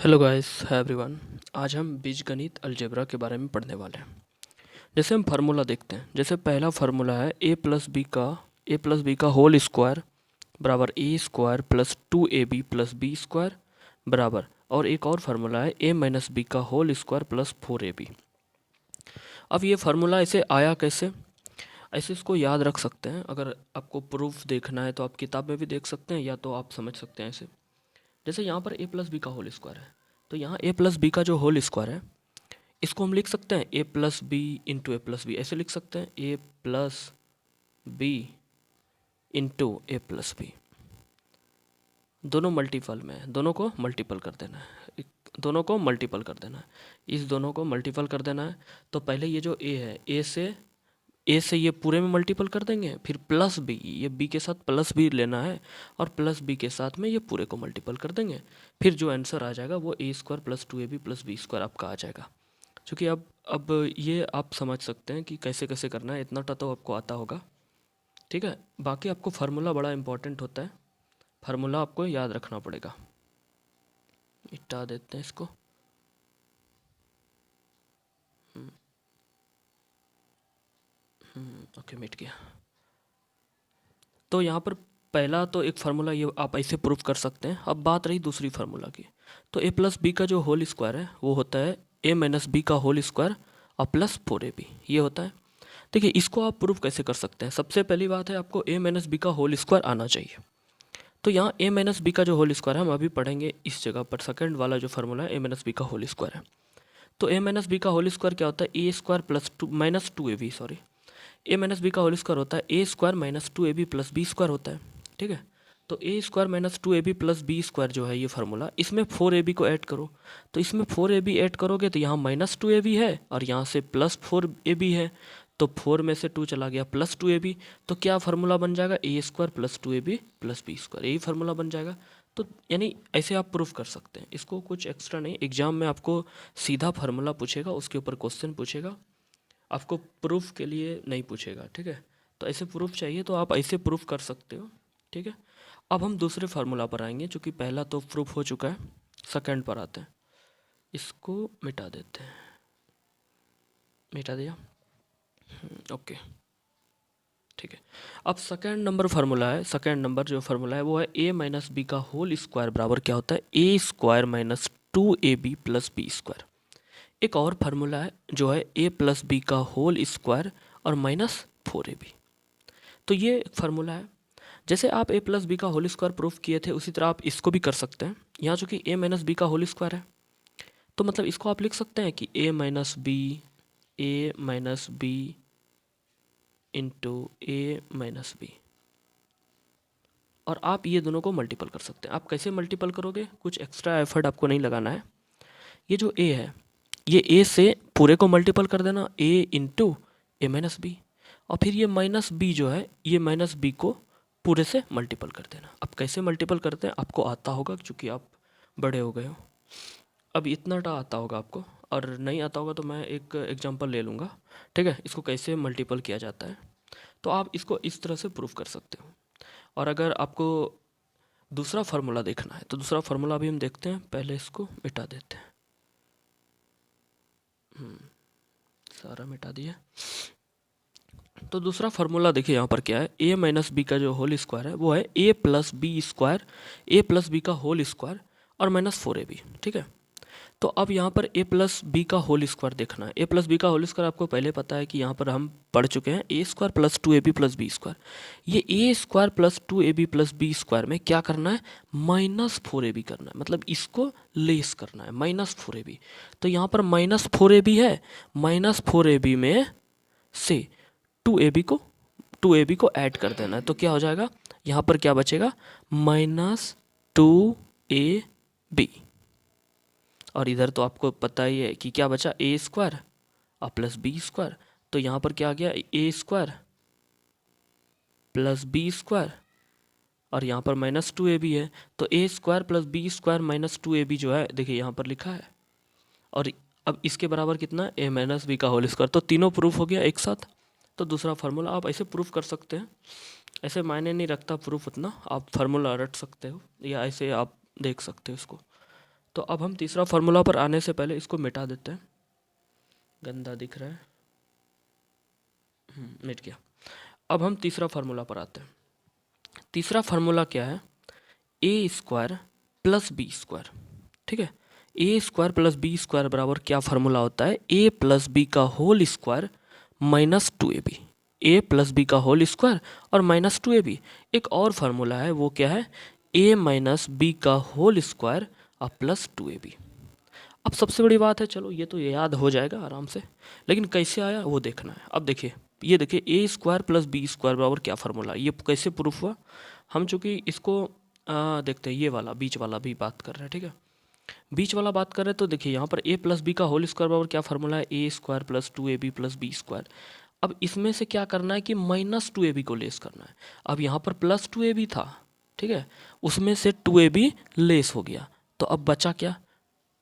Hello guys, hi everyone. आज हम बीजगणित अलजेब्रा के बारे में पढ़ने वाले हैं। जैसे हम फार्मूला देखते हैं, जैसे पहला फार्मूला है a प्लस बी का होल स्क्वायर बराबर ए square plus 2ab plus B square बराबर, और एक और फार्मूला है a माइनस बी का होल स्क्वायर प्लस 4ab। अब ये फार्मूला ऐसे आया कैसे? ऐसे इसको याद रख सकते हैं। अगर आपको प्रूफ देखना है तो आप किताब में भी देख सकते हैं, या तो आप समझ सकते हैं ऐसे। जैसे यहाँ पर a प्लस बी का होल स्क्वायर है, तो यहाँ a प्लस बी का जो होल स्क्वायर है, इसको हम लिख सकते हैं a plus B into A plus B. ऐसे लिख सकते हैं a plus B into A plus B. दोनों मल्टीपल में है, दोनों को मल्टीपल कर देना है, दोनों को मल्टीपल कर देना है, इस दोनों को मल्टीपल कर देना है। तो पहले ये जो a है, ए से ये पूरे में मल्टीपल कर देंगे, फिर प्लस बी, ये बी के साथ प्लस बी लेना है, और प्लस बी के साथ में ये पूरे को मल्टीपल कर देंगे। फिर जो आंसर आ जाएगा वो A square plus 2ab plus B square आपका आ जाएगा। क्योंकि अब ये आप समझ सकते हैं कि कैसे कैसे करना है, इतना तो आपको आता होगा। ठीक है, बाकी आपको फार्मूला बड़ा इंपॉर्टेंट होता है, फार्मूला आपको याद रखना पड़ेगा। मिटा देते हैं इसको। ओके, मिट गया। तो यहाँ पर पहला तो एक फार्मूला ये आप ऐसे प्रूफ कर सकते हैं। अब बात रही दूसरी फार्मूला की, तो ए प्लस बी का जो होल स्क्वायर है वो होता है ए माइनस बी का होल स्क्वायर और प्लस 4ab, ये होता है। देखिए, इसको आप प्रूफ कैसे कर सकते हैं? सबसे पहली बात है, आपको ए माइनस बी का होल स्क्वायर आना चाहिए। तो यहाँ ए माइनस बी का जो होल स्क्वायर है हम अभी पढ़ेंगे इस जगह पर। सेकंड वाला जो फार्मूला है ए माइनस बी का होल स्क्वायर है। तो ए माइनस बी का होल स्क्वायर क्या होता है? ए square plus two minus 2ab, sorry, A minus B का होल स्क्वायर होता है ए square minus 2ab plus B square होता है। ठीक है, तो A square minus 2ab plus B square जो है ये फार्मूला, इसमें 4ab को ऐड करो। तो इसमें 4ab ऐड करोगे तो यहाँ माइनस 2ab है और यहाँ से प्लस 4ab है, तो 4 में से 2 चला गया, प्लस 2ab। तो क्या फार्मूला बन जाएगा? A square plus 2ab plus B square, यही फार्मूला बन जाएगा। तो यानी ऐसे आप प्रूफ कर सकते हैं इसको, कुछ एक्स्ट्रा नहीं। एग्जाम में आपको सीधा फार्मूला पूछेगा, उसके ऊपर क्वेश्चन पूछेगा, आपको प्रूफ के लिए नहीं पूछेगा। ठीक है, तो ऐसे प्रूफ चाहिए तो आप ऐसे प्रूफ कर सकते हो। ठीक है, अब हम दूसरे फार्मूला पर आएंगे, क्योंकि पहला तो प्रूफ हो चुका है। सेकंड पर आते हैं, इसको मिटा देते हैं। मिटा दिया, ओके, ठीक है। अब सेकंड नंबर फार्मूला है, सेकंड नंबर जो फार्मूला है वो है ए माइनस बी का होल स्क्वायर बराबर क्या होता है? ए square minus 2ab plus B square. एक और फार्मूला है जो है ए प्लस बी का होल स्क्वायर और माइनस 4ab। तो ये एक फार्मूला है। जैसे आप ए प्लस बी का होल स्क्वायर प्रूफ किए थे, उसी तरह आप इसको भी कर सकते हैं। यहाँ चूँकि ए माइनस बी का होल स्क्वायर है, तो मतलब इसको आप लिख सकते हैं कि ए माइनस बी इंटू ए माइनस बी, और आप ये दोनों को मल्टीपल कर सकते हैं। आप कैसे मल्टीपल करोगे? कुछ एक्स्ट्रा एफर्ट आपको नहीं लगाना है। ये जो ए है, ये ए से पूरे को मल्टीपल कर देना, ए इंटू ए माइनस बी, और फिर ये माइनस बी जो है, ये माइनस बी को पूरे से मल्टीपल कर देना। अब कैसे मल्टीपल करते हैं आपको आता होगा, क्योंकि आप बड़े हो गए हो। अब इतना टा आता होगा आपको, और नहीं आता होगा तो मैं एक एग्जांपल ले लूँगा। ठीक है, इसको कैसे मल्टीपल किया जाता है, तो आप इसको इस तरह से प्रूफ कर सकते हो। और अगर आपको दूसरा फार्मूला देखना है तो दूसरा फार्मूला भी हम देखते हैं। पहले इसको मिटा देते हैं, सारा मिटा दिया। तो दूसरा फार्मूला देखिए यहाँ पर क्या है, ए माइनस बी का जो होल स्क्वायर है वो है ए प्लस बी स्क्वायर, ए प्लस बी का होल स्क्वायर और माइनस 4ab। ठीक है, तो अब यहाँ पर ए प्लस बी का होल स्क्वायर देखना है। ए प्लस बी का होल स्क्वायर आपको पहले पता है कि यहाँ पर हम पढ़ चुके हैं, A square plus 2ab plus B square. ये A square plus 2ab plus B square में क्या करना है? माइनस 4ab करना है, मतलब इसको लेस करना है, माइनस 4ab। तो यहाँ पर माइनस 4ab है, माइनस 4ab में से 2ab को ऐड कर देना है। तो क्या हो जाएगा? यहाँ पर क्या बचेगा? माइनस 2ab, और इधर तो आपको पता ही है कि क्या बचा, ए स्क्वायर और प्लस बी स्क्वायर। तो यहाँ पर क्या आ गया? A square plus B square, और यहाँ पर माइनस 2ab है, तो A square plus B square minus 2ab जो है, देखिए यहाँ पर लिखा है। और अब इसके बराबर कितना है? ए माइनस बी का होल स्क्वायर। तो तीनों प्रूफ हो गया एक साथ। तो दूसरा फार्मूला आप ऐसे प्रूफ कर सकते हैं। ऐसे मायने नहीं रखता प्रूफ उतना, आप फार्मूला रट सकते हो या ऐसे आप देख सकते हो इसको। तो अब हम तीसरा फार्मूला पर आने से पहले इसको मिटा देते हैं, गंदा दिख रहा है। मिट गया। अब हम तीसरा फार्मूला पर आते हैं। तीसरा फार्मूला क्या है, ए स्क्वायर प्लस बी स्क्वायर। ठीक है, ए स्क्वायर प्लस बी स्क्वायर बराबर क्या फार्मूला होता है, ए प्लस बी का होल स्क्वायर माइनस 2ab। ए प्लस बी का होल स्क्वायर और माइनस 2ab। एक और फार्मूला है, वो क्या है, ए माइनस बी का होल स्क्वायर और प्लस 2ab। अब सबसे बड़ी बात है, चलो ये तो याद हो जाएगा आराम से, लेकिन कैसे आया वो देखना है। अब देखिए, ये देखिए ए स्क्वायर प्लस बी स्क्वायर बराबर क्या फार्मूला, ये कैसे प्रूफ हुआ। हम चूँकि इसको देखते हैं, ये वाला बीच वाला भी बात कर रहे हैं। ठीक है, बीच वाला बात कर रहे हैं, तो देखिए यहाँ पर ए प्लस बी का होल स्क्वायर बराबर क्या फार्मूला है, ए square plus 2ab plus B square. अब इसमें से क्या करना है कि माइनस 2ab को लेस करना है। अब यहाँ पर प्लस 2ab था, ठीक है, उसमें से 2ab लेस हो गया, तो अब बचा क्या,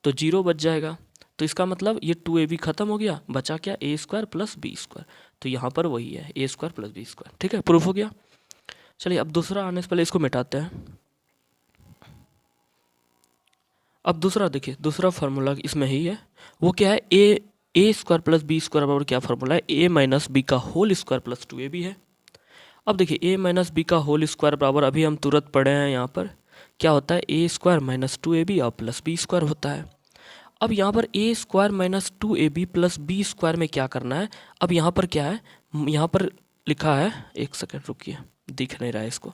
तो 0 बच जाएगा। तो इसका मतलब ये 2ab खत्म हो गया, बचा क्या, A square plus B square. तो यहाँ पर वही है, ए स्क्वायर प्लस बी स्क्वायर। ठीक है, प्रूफ हो गया। चलिए अब दूसरा आने से पहले इसको मिटाते हैं। अब दूसरा देखिए, दूसरा फार्मूला इसमें ही है, वो क्या है, ए स्क्वायर प्लस बी स्क्वायर बराबर क्या फार्मूला है, ए माइनस बी का होल स्क्वायर प्लस 2ab है। अब देखिए ए माइनस बी का होल स्क्वायर बराबर, अभी हम तुरंत पढ़े हैं यहाँ पर क्या होता है, ए स्क्वायर माइनस 2ab और प्लस बी स्क्वायर होता है। अब यहाँ पर A square minus 2ab plus B square में क्या करना है, अब यहाँ पर क्या है, यहाँ पर लिखा है, एक सेकेंड रुकिए, दिख नहीं रहा है, इसको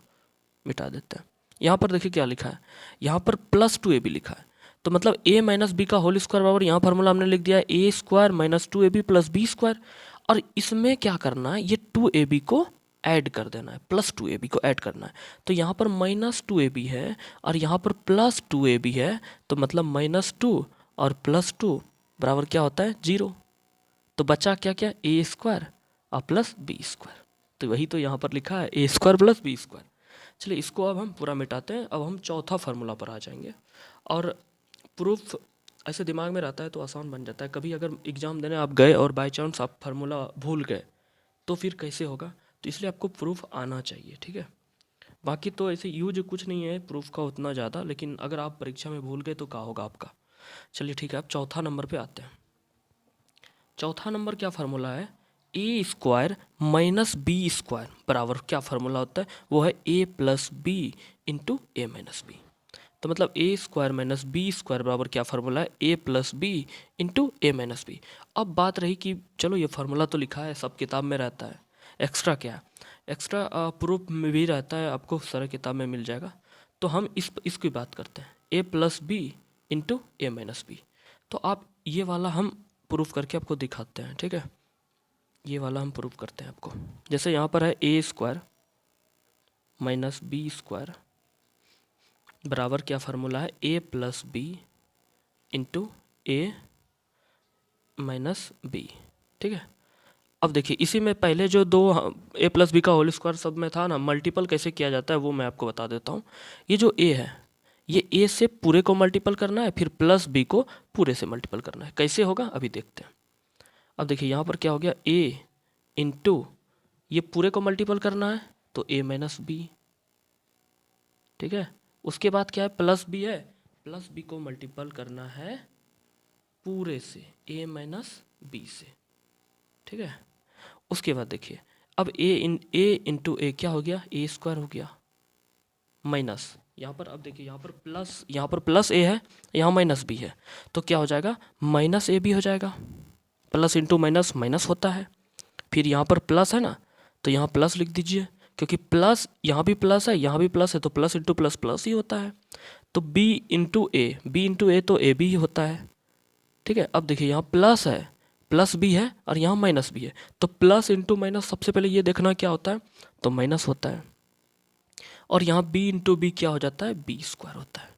मिटा देते हैं। यहाँ पर देखिए क्या लिखा है, यहाँ पर प्लस 2ab लिखा है, तो मतलब ए माइनस बी का होल स्क्वायर बराबर यहाँ फार्मूला हमने लिख दिया है ए square minus 2ab plus B square. और इसमें क्या करना है, ये 2ab को ऐड कर देना है, प्लस 2ab को ऐड करना है। तो यहाँ पर माइनस 2ab है और यहाँ पर प्लस 2ab है, तो मतलब माइनस 2 और प्लस 2 बराबर क्या होता है, 0। तो बचा क्या क्या, ए स्क्वायर और प्लस बी स्क्वायर। तो वही तो यहाँ पर लिखा है, ए स्क्वायर प्लस बी स्क्वायर। चलिए इसको अब हम पूरा मिटाते हैं। अब हम चौथा फार्मूला पर आ जाएंगे। और प्रूफ ऐसे दिमाग में रहता है तो आसान बन जाता है। कभी अगर एग्ज़ाम देने आप गए और बाय चांस आप फार्मूला भूल गए तो फिर कैसे होगा, तो इसलिए आपको प्रूफ आना चाहिए। ठीक है, बाकी तो ऐसे यूज कुछ नहीं है प्रूफ का उतना ज़्यादा, लेकिन अगर आप परीक्षा में भूल गए तो क्या होगा आपका। चलिए ठीक है, अब चौथा नंबर पे आते हैं। चौथा नंबर क्या फार्मूला है, ए स्क्वायर माइनस बी स्क्वायर बराबर क्या फार्मूला होता है, वो है ए प्लस बी इंटू ए माइनस बी। तो मतलब ए स्क्वायर माइनस बी स्क्वायर बराबर क्या फार्मूला है, ए प्लस बी इंटू ए माइनस बी। अब बात रही कि चलो ये फार्मूला तो लिखा है, सब किताब में रहता है, एक्स्ट्रा क्या है, एक्स्ट्रा प्रूफ में भी रहता है, आपको सारा किताब में मिल जाएगा। तो हम इसकी बात करते हैं, a plus B into A minus b. तो आप ये वाला हम प्रूफ करके आपको दिखाते हैं। ठीक है, ये वाला हम प्रूफ करते हैं आपको। जैसे यहाँ पर है ए स्क्वायर माइनस बी स्क्वायर बराबर क्या फार्मूला है, ए प्लस बी इंटू ए माइनस बी। ठीक है, अब देखिए इसी में पहले जो दो ए प्लस बी का होल स्क्वायर सब में था ना, मल्टीपल कैसे किया जाता है वो मैं आपको बता देता हूँ। ये जो ए है, ये ए से पूरे को मल्टीपल करना है, फिर प्लस बी को पूरे से मल्टीपल करना है। कैसे होगा अभी देखते हैं। अब देखिए यहाँ पर क्या हो गया, ए इंटू ये पूरे को मल्टीपल करना है तो ए माइनस बी। ठीक है, उसके बाद क्या है, प्लस बी है, प्लस बी को मल्टीपल करना है पूरे से, ए माइनस बी से। ठीक है, उसके बाद देखिए अब ए इंटू ए क्या हो गया, ए स्क्वायर हो गया माइनस यहाँ पर। अब देखिए यहाँ पर प्लस ए है, यहाँ माइनस बी है, तो क्या हो जाएगा, माइनस ए बी हो जाएगा। प्लस इंटू माइनस माइनस होता है, फिर यहाँ पर प्लस है ना, तो यहाँ प्लस लिख दीजिए, क्योंकि प्लस यहाँ भी प्लस है, यहाँ भी प्लस है, तो प्लस इंटू प्लस प्लस ही होता है। तो बी इंटू ए तो ए बी ही होता है। ठीक है, अब देखिए यहाँ प्लस है, प्लस भी है और यहाँ माइनस भी है, तो प्लस इंटू माइनस सबसे पहले ये देखना क्या होता है, तो माइनस होता है। और यहाँ बी इंटू बी क्या हो जाता है, बी स्क्वायर होता है।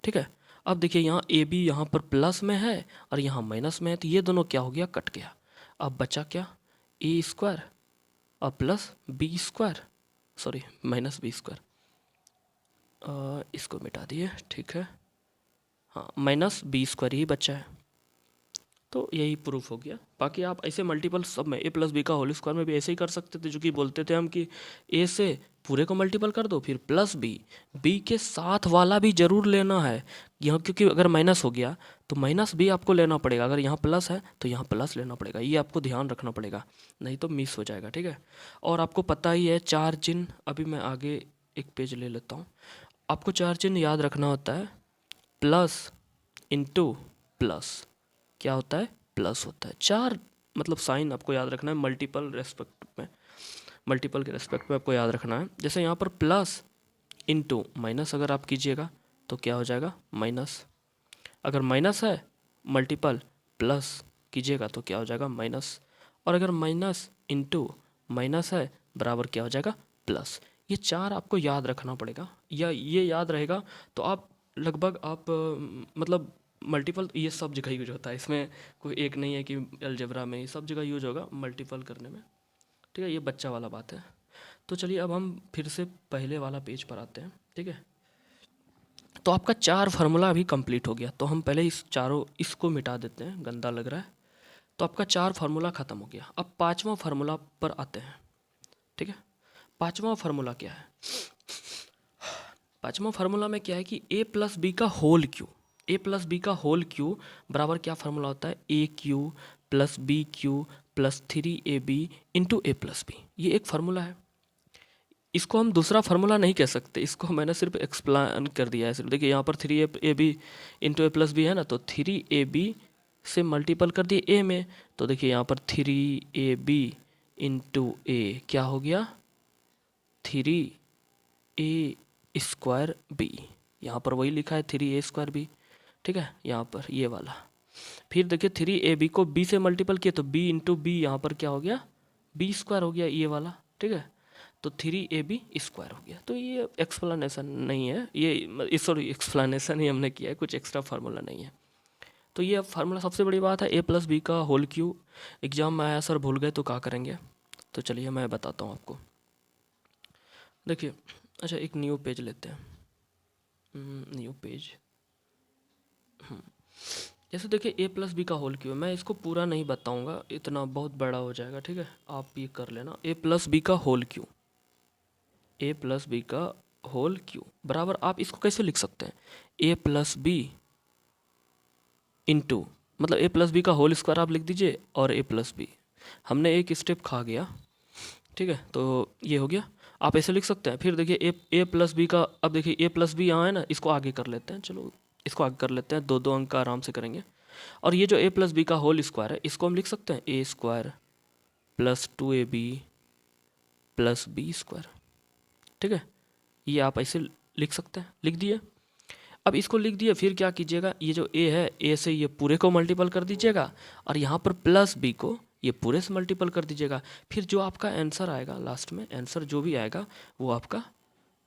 ठीक है, अब देखिए यहाँ ए बी यहाँ पर प्लस में है और यहाँ माइनस में है, तो ये दोनों क्या हो गया, कट गया। अब बचा क्या, ए स्क्वायर और plus B square, sorry minus B square, इसको मिटा दिए। ठीक है, हाँ माइनस बी स्क्वायर ही बचा है। तो यही प्रूफ हो गया। बाकी आप ऐसे मल्टीपल सब में ए प्लस बी का होल स्क्वायर में भी ऐसे ही कर सकते थे, जो कि बोलते थे हम कि ए से पूरे को मल्टीपल कर दो, फिर प्लस बी, बी के साथ वाला भी जरूर लेना है, यहाँ क्योंकि अगर माइनस हो गया तो माइनस भी आपको लेना पड़ेगा, अगर यहाँ प्लस है तो यहाँ प्लस लेना पड़ेगा, ये आपको ध्यान रखना पड़ेगा, नहीं तो मिस हो जाएगा, ठीक है। और आपको पता ही है चार चिन्ह, अभी मैं आगे एक पेज ले लेता हूँ, आपको चार चिन्ह याद रखना होता है, प्लस इंटू प्लस, क्या होता है, प्लस होता है। चार मतलब साइन आपको याद रखना है, मल्टीपल रेस्पेक्ट में, मल्टीपल के रेस्पेक्ट में आपको याद रखना है। जैसे यहाँ पर प्लस इंटू माइनस अगर आप कीजिएगा तो क्या हो जाएगा, माइनस। अगर माइनस है मल्टीपल प्लस कीजिएगा तो क्या हो जाएगा, माइनस। और अगर माइनस इंटू माइनस है बराबर क्या हो जाएगा, प्लस। ये चार आपको याद रखना पड़ेगा, या ये याद रहेगा तो आप लगभग आप मतलब मल्टीपल ये सब जगह यूज होता है, इसमें कोई एक नहीं है कि अलजेब्रा में, ये सब जगह यूज होगा मल्टीपल करने में, ठीक है। ये बच्चा वाला बात है। तो चलिए अब हम फिर से पहले वाला पेज पर आते हैं, ठीक है। तो आपका चार फार्मूला अभी कंप्लीट हो गया, तो हम पहले इस चारों इसको मिटा देते हैं, गंदा लग रहा है। तो आपका चार फार्मूला ख़त्म हो गया। अब पांचवा फार्मूला पर आते हैं, ठीक है। पांचवा फार्मूला क्या है, पांचवा फार्मूला में क्या है कि ए प्लस बी का whole cube, A plus B का होल क्यू बराबर क्या फार्मूला होता है, ए cube plus B cube plus 3ab into ए प्लस बी, ये एक फार्मूला है। इसको हम दूसरा फार्मूला नहीं कह सकते, इसको मैंने सिर्फ एक्सप्लेन कर दिया है सिर्फ। देखिए यहाँ पर 3ab इंटू ए प्लस बी है ना, तो 3ab से मल्टीपल कर दिए ए में, तो देखिए यहाँ पर 3ab इंटू ए क्या हो गया, 3a² बी, यहाँ पर वही लिखा है 3a² ठीक है, यहाँ पर ये वाला। फिर देखिए 3ab को b से मल्टीपल किया तो b इंटू बी, यहाँ पर क्या हो गया, b² हो गया ये वाला, ठीक है। तो 3ab² हो गया। तो ये एक्सप्लेनेशन नहीं है, ये सॉरी एक्सप्लेनेशन ही हमने किया है, कुछ एक्स्ट्रा फार्मूला नहीं है। तो ये फार्मूला सबसे बड़ी बात है, ए प्लस बी का होल क्यू। एग्जाम में आया सर भूल गए तो क्या करेंगे, तो चलिए मैं बताता हूँ आपको। देखिए अच्छा एक न्यू पेज लेते हैं, न्यू पेज। जैसे देखिए ए प्लस बी का होल क्यू है, मैं इसको पूरा नहीं बताऊंगा, इतना बहुत बड़ा हो जाएगा, ठीक है। आप ये कर लेना, ए प्लस बी का whole cube, A plus B का होल क्यू बराबर आप इसको कैसे लिख सकते हैं, ए प्लस बी इंटू मतलब ए प्लस बी का होल स्क्वायर आप लिख दीजिए और ए प्लस बी, हमने एक स्टेप खा गया, ठीक है। तो ये हो गया, आप ऐसे लिख सकते हैं। फिर देखिए ए प्लस बी का, अब देखिए ए प्लस बी यहाँ है ना, इसको आगे कर लेते हैं, चलो इसको आगे कर लेते हैं, दो दो अंक का आराम से करेंगे। और ये जो ए प्लस बी का होल स्क्वायर है, इसको हम लिख सकते हैं a² plus 2ab plus b², ठीक है। ये आप ऐसे लिख सकते हैं, लिख दिए। अब इसको लिख दिए, फिर क्या कीजिएगा, ये जो a है, a से ये पूरे को मल्टीपल कर दीजिएगा, और यहाँ पर प्लस b को ये पूरे से मल्टीपल कर दीजिएगा। फिर जो आपका आंसर आएगा लास्ट में, आंसर जो भी आएगा वो आपका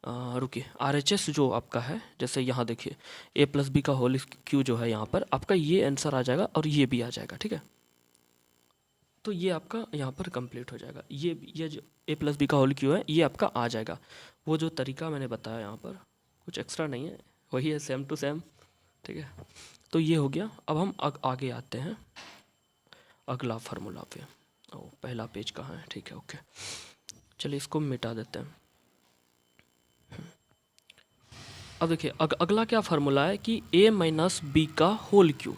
रुकिए RHS जो आपका है, जैसे यहाँ देखिए ए प्लस बी का होल क्यू जो है, यहाँ पर आपका ये आंसर आ जाएगा और ये भी आ जाएगा, ठीक है। तो ये आपका यहाँ पर कंप्लीट हो जाएगा, ये जो ए प्लस बी का होल क्यू है ये आपका आ जाएगा। वो जो तरीका मैंने बताया यहाँ पर कुछ एक्स्ट्रा नहीं है, वही है सेम टू सेम, ठीक है। तो ये हो गया। अब हम आगे आते हैं अगला फार्मूला पे। ओ पहला पेज कहाँ है, ठीक है ओके, चलिए इसको मिटा देते हैं। अब देखिए अगला क्या फार्मूला है कि a माइनस बी का whole cube,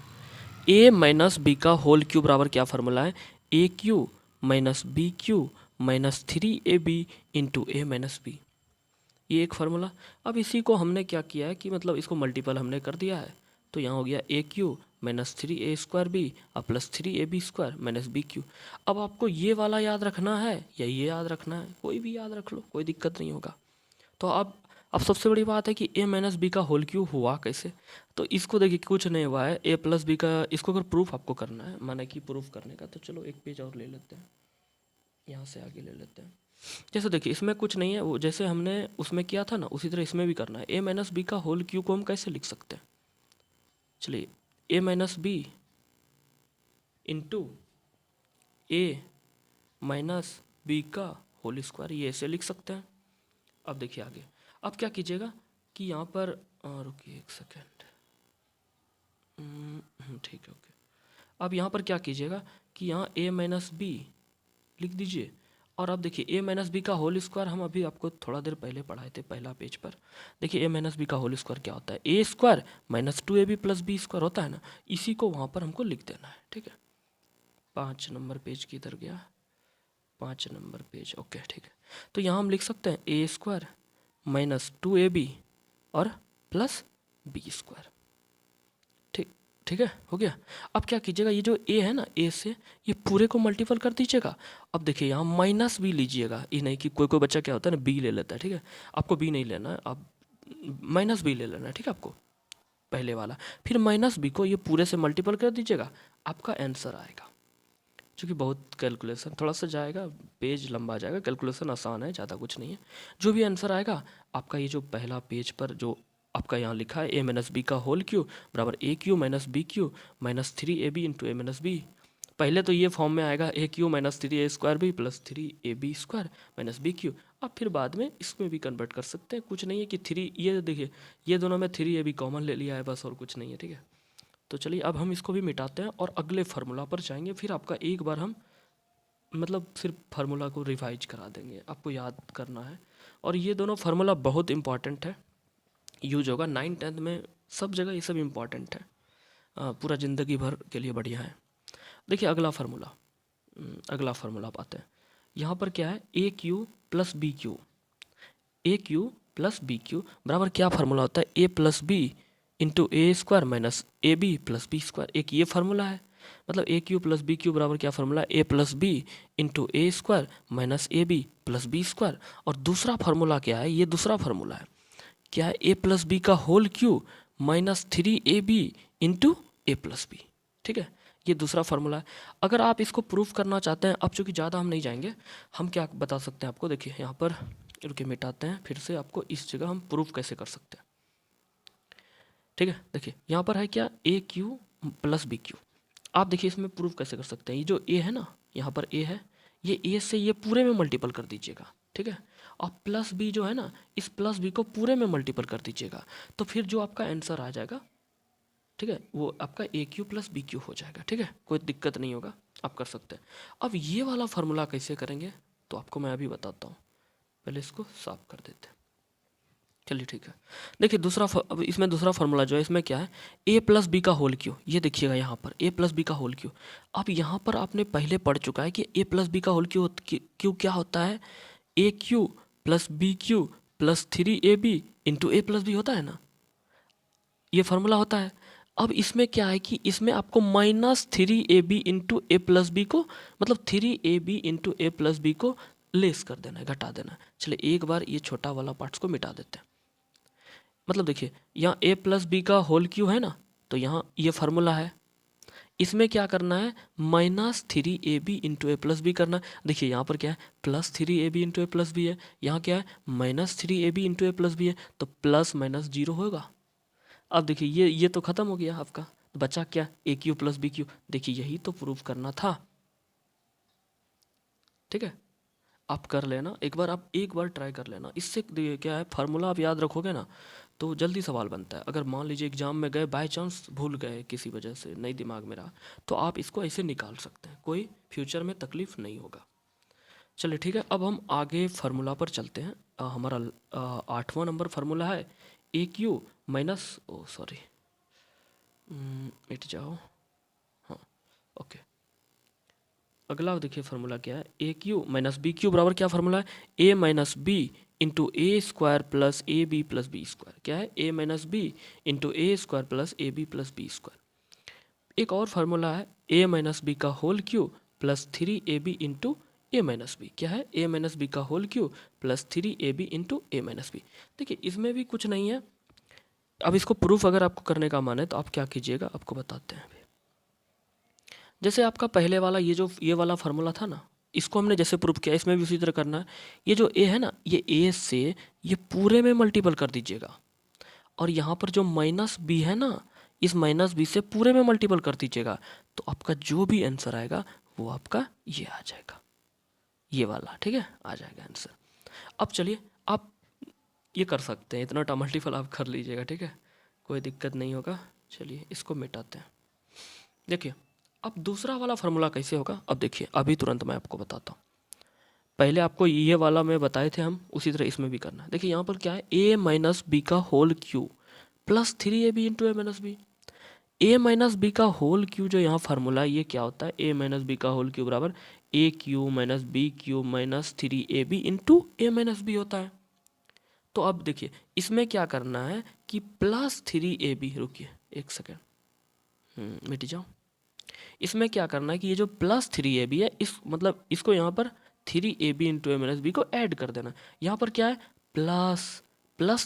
a minus B का होल क्यू बराबर क्या फार्मूला है, ए cube minus B cube minus 3ab into ए माइनस बी, ये एक फार्मूला। अब इसी को हमने क्या किया है कि मतलब इसको मल्टीपल हमने कर दिया है, तो यहाँ हो गया ए क्यू माइनस 3a² और plus 3ab² minus B Q. अब आपको ये वाला याद रखना है या ये याद रखना है, कोई भी याद रख लो, कोई दिक्कत नहीं होगा। तो अब सबसे बड़ी बात है कि a माइनस बी का होल क्यू हुआ कैसे, तो इसको देखिए कुछ नहीं हुआ है, a प्लस बी का, इसको अगर प्रूफ आपको करना है, माना कि प्रूफ करने का, तो चलो एक पेज और ले लेते हैं, यहाँ से आगे ले लेते हैं। जैसे देखिए इसमें कुछ नहीं है, वो जैसे हमने उसमें किया था ना उसी तरह इसमें भी करना है। a माइनस बी का होल क्यू को हम कैसे लिख सकते हैं, चलिए a minus B into A minus B का होल स्क्वायर, ये ऐसे लिख सकते हैं। अब देखिए आगे, अब क्या कीजिएगा कि यहाँ पर रुकिए एक सेकेंड, ठीक है ओके। अब यहाँ पर क्या कीजिएगा कि यहाँ a माइनस बी लिख दीजिए और अब देखिए ए माइनस बी का होल स्क्वायर हम अभी आपको थोड़ा देर पहले पढ़ाए थे पहला पेज पर। देखिए ए माइनस बी का होल स्क्वायर क्या होता है, ए square minus 2ab plus B square होता है ना, इसी को वहाँ पर हमको लिख देना है। ठीक है, 5 नंबर पेज की इधर गया, 5 नंबर पेज, ओके ठीक है। तो यहाँ हम लिख सकते हैं ए स्क्वायर माइनस 2ab और प्लस बी स्क्वायर। ठीक ठीक है, हो गया। अब क्या कीजिएगा, ये जो ए है ना, ए से ये पूरे को मल्टीपल कर दीजिएगा। अब देखिए यहाँ माइनस बी लीजिएगा, ये नहीं कि कोई कोई बच्चा क्या होता है ना बी ले लेता है। ठीक है, आपको बी नहीं लेना है, आप माइनस बी ले लेना है। ठीक है, आपको पहले वाला, फिर माइनस बी को ये पूरे से मल्टीपल कर दीजिएगा, आपका आंसर आएगा। क्योंकि बहुत कैलकुलेशन थोड़ा सा जाएगा, पेज लंबा जाएगा, कैलकुलेशन आसान है, ज़्यादा कुछ नहीं है। जो भी आंसर आएगा आपका, ये जो पहला पेज पर जो आपका यहाँ लिखा है ए माइनस बी का होल क्यू बराबर ए cube minus B cube minus 3ab into ए माइनस बी। पहले तो ये फॉर्म में आएगा A cube minus 3a square B plus 3ab square minus B cube. आप फिर बाद में इसमें भी कन्वर्ट कर सकते हैं, कुछ नहीं है कि 3, ये देखिए ये दोनों में 3ab कॉमन ले लिया है बस, और कुछ नहीं है। ठीक है, तो चलिए अब हम इसको भी मिटाते हैं और अगले फार्मूला पर जाएंगे। फिर आपका एक बार हम मतलब सिर्फ फार्मूला को रिवाइज करा देंगे, आपको याद करना है। और ये दोनों फार्मूला बहुत इंपॉर्टेंट है, यूज होगा 9 10th में, सब जगह ये सब इंपॉर्टेंट है, पूरा ज़िंदगी भर के लिए बढ़िया है। देखिए अगला फार्मूला, अगला फार्मूला आप आते हैं। यहाँ पर क्या है, ए cube plus B cube, a cube plus B cube बराबर क्या फार्मूला होता है, ए plus B into a square minus a b plus B square. एक ये फार्मूला है, मतलब a cube plus B cube बराबर क्या formula, a plus B into a square minus a b plus B square. और दूसरा फार्मूला क्या है, ये दूसरा फार्मूला है, क्या है, ए प्लस बी का whole cube minus 3ab into ए प्लस बी। ठीक है, ये दूसरा फार्मूला है। अगर आप इसको प्रूफ करना चाहते हैं, अब चूंकि ज़्यादा हम नहीं जाएंगे, हम क्या बता सकते हैं आपको, देखिए यहाँ पर रुके मिटाते हैं फिर से, आपको इस जगह हम प्रूफ कैसे कर सकते हैं। ठीक है, देखिए यहाँ पर है क्या, ए क्यू प्लस बी क्यू। आप देखिए इसमें प्रूफ कैसे कर सकते हैं, ये जो ए है ना, यहाँ पर ए है, ये ए से ये पूरे में मल्टीपल कर दीजिएगा। ठीक है, और प्लस बी जो है ना, इस प्लस बी को पूरे में मल्टीपल कर दीजिएगा, तो फिर जो आपका आंसर आ जाएगा, ठीक है, वो आपका ए क्यू प्लस बी क्यू हो जाएगा। ठीक है, कोई दिक्कत नहीं होगा, आप कर सकते हैं। अब ये वाला फार्मूला कैसे करेंगे तो आपको मैं अभी बताता हूँ, पहले इसको साफ कर देते हैं। चलिए ठीक है, देखिए दूसरा अब इसमें दूसरा फार्मूला जो है, इसमें क्या है, ए प्लस बी का होल क्यू, ये देखिएगा यहाँ पर ए प्लस बी का होल क्यू। अब यहाँ पर आपने पहले पढ़ चुका है कि ए प्लस बी का होल क्यू क्या होता है, ए cube plus B cube plus 3ab into ए प्लस बी होता है ना, ये फार्मूला होता है। अब इसमें क्या है कि इसमें आपको माइनस 3ab इंटू ए प्लस बी को, मतलब 3ab इंटू ए प्लस बी को लेस कर देना है, घटा देना है। चलिए एक बार ये छोटा वाला पार्ट्स को मिटा देते हैं। मतलब देखिए यहाँ ए प्लस बी का होल क्यू है ना, तो यहाँ ये फार्मूला है, इसमें क्या करना है, माइनस 3ab इंटू ए प्लस बी करना है। देखिए यहाँ पर क्या है, प्लस 3ab इंटू ए प्लस बी है, यहाँ क्या है, माइनस 3ab इंटू ए प्लस बी है, तो प्लस माइनस जीरो होगा। अब देखिए ये तो ख़त्म हो गया आपका, तो बचा क्या, ए क्यू प्लस बी क्यू। देखिए यही तो प्रूफ करना था। ठीक है, आप कर लेना एक बार, आप एक बार ट्राई कर लेना, इससे क्या है, फार्मूला आप याद रखोगे ना तो जल्दी सवाल बनता है। अगर मान लीजिए एग्जाम में गए, बाय चांस भूल गए किसी वजह से, नहीं दिमाग में रहा, तो आप इसको ऐसे निकाल सकते हैं, कोई फ्यूचर में तकलीफ नहीं होगा। चलिए ठीक है, अब हम आगे फार्मूला पर चलते हैं। हमारा 8वां नंबर फार्मूला है ए क्यू माइनस, ओ सॉरी मिट जाओ, हाँ ओके। अगला देखिए फार्मूला क्या है, ए क्यू माइनस बी क्यू बराबर क्या फार्मूला है, ए minus B into a square plus A b plus B square. क्या है, ए minus B into a square plus A b plus B square. एक और फार्मूला है ए माइनस बी का whole cube plus 3ab into ए minus b. क्या है, ए minus B का whole cube plus 3ab into ए minus b. देखिए इसमें भी कुछ नहीं है। अब इसको प्रूफ अगर आपको करने का मन है तो आप क्या कीजिएगा, आपको बताते हैं। जैसे आपका पहले वाला ये वाला फार्मूला था ना, इसको हमने जैसे प्रूफ किया, इसमें भी उसी तरह करना है। ये जो ए है ना, ये ए से ये पूरे में मल्टीपल कर दीजिएगा, और यहाँ पर जो माइनस बी है ना, इस माइनस बी से पूरे में मल्टीपल कर दीजिएगा, तो आपका जो भी आंसर आएगा वो आपका ये आ जाएगा, ये वाला। ठीक है, आ जाएगा आंसर। अब चलिए आप ये कर सकते हैं, इतना मल्टीपल आप कर लीजिएगा। ठीक है, कोई दिक्कत नहीं होगा। चलिए इसको मिटाते हैं। देखिए अब दूसरा वाला फार्मूला कैसे होगा, अब देखिए अभी तुरंत मैं आपको बताता हूँ। पहले आपको ये वाला मैं बताए थे हम, उसी तरह इसमें भी करना है। देखिए यहाँ पर क्या है, ए माइनस बी का whole cube plus 3ab into A minus b. A minus B का होल क्यू जो यहाँ फार्मूला है, ये क्या होता है, ए माइनस बी का होल क्यू बराबर ए cube minus B cube minus 3ab into ए माइनस बी होता है। तो अब देखिए इसमें क्या करना है कि प्लस 3ab, रुकिए एक सेकेंड, मिट जाओ। इसमें क्या करना है कि ये जो प्लस 3ab है, इस मतलब इसको यहाँ पर 3ab इंटू ए माइनस बी को ऐड कर देना। यहाँ पर क्या है, प्लस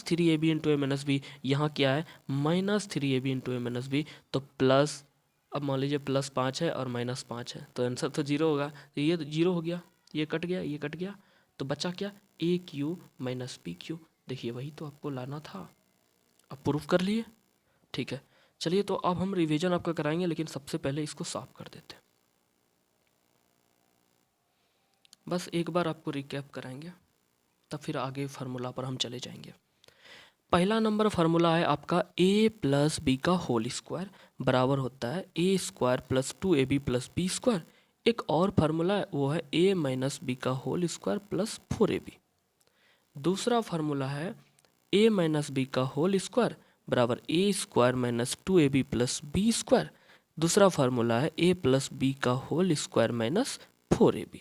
3ab इंटू ए माइनस बी, यहाँ क्या है माइनस 3ab इंटू ए माइनस बी। तो प्लस, अब मान लीजिए प्लस 5 है और माइनस 5 है, तो आंसर तो 0 होगा। तो ये 0 हो गया, ये कट गया, ये कट गया, तो बचा क्या, ए क्यू माइनस बी क्यू। देखिए वही तो आपको लाना था, अब प्रूफ कर लिए। ठीक है, चलिए तो अब हम रिवीजन आपका कराएंगे, लेकिन सबसे पहले इसको साफ कर देते हैं। बस एक बार आपको रिकैप कराएंगे, तब फिर आगे फार्मूला पर हम चले जाएंगे। पहला नंबर फार्मूला है आपका a प्लस बी का होल स्क्वायर बराबर होता है a square plus 2ab plus B square. एक और फार्मूला है वो है a माइनस बी का होल स्क्वायर प्लस 4ab। दूसरा फार्मूला है a माइनस बी का होल स्क्वायर बराबर a square minus 2ab plus B square. दूसरा फार्मूला है a प्लस बी का होल स्क्वायर माइनस 4ab।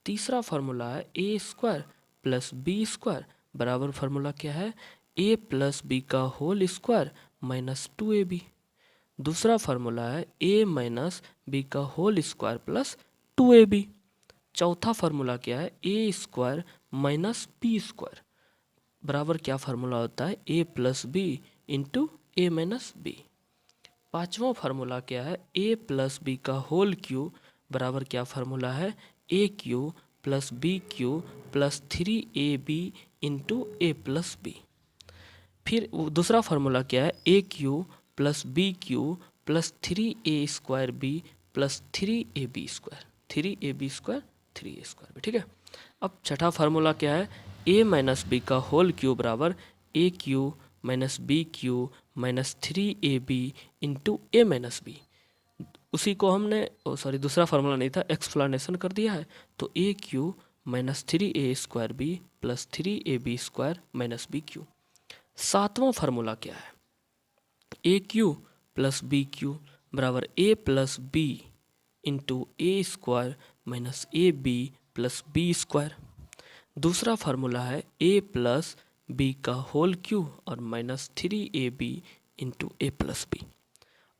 तीसरा फार्मूला है a square plus B square बराबर फार्मूला क्या है, a प्लस बी का होल स्क्वायर माइनस 2ab। दूसरा फार्मूला है a माइनस बी का होल स्क्वायर प्लस 2ab। चौथा फार्मूला क्या है, a square minus B square बराबर क्या फार्मूला होता है, a plus B into A minus b. पाँचवा फार्मूला क्या है, a प्लस बी का होल क्यू बराबर क्या फार्मूला है, ए cube plus B cube plus 3ab into ए प्लस बी। फिर दूसरा फार्मूला क्या है, ए cube plus B cube plus 3a square B plus 3ab square, 3ab square 3a square भी। ठीक है, अब छठा फार्मूला क्या है, a माइनस बी का होल क्यू बराबर ए cube minus B cube minus 3ab into ए माइनस बी। उसी को हमने दूसरा फार्मूला नहीं था, एक्सप्लेनेशन कर दिया है। तो a cube minus 3a square B plus 3ab square minus B cube. सातवां फार्मूला क्या है, ए क्यू प्लस बी क्यू बराबर a plus B into a square minus a b plus B square. दूसरा फार्मूला है ए प्लस बी का whole cube और minus 3ab into ए plus b.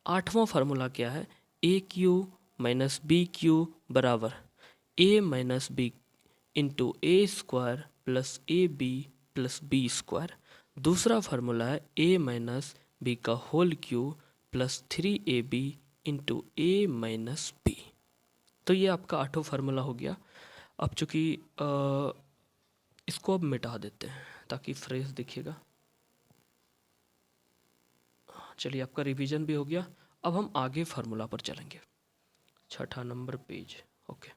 आठवां formula क्या है, ए क्यू माइनस बी क्यू बराबर a minus B into a square plus A b plus B square. दूसरा formula है ए माइनस बी का whole cube plus 3ab into ए minus b. तो ये आपका आठों फार्मूला हो गया। अब चूँकि इसको अब मिटा देते हैं ताकि फ्रेश दिखेगा। चलिए आपका रिवीजन भी हो गया, अब हम आगे फार्मूला पर चलेंगे। छठा नंबर पेज, ओके।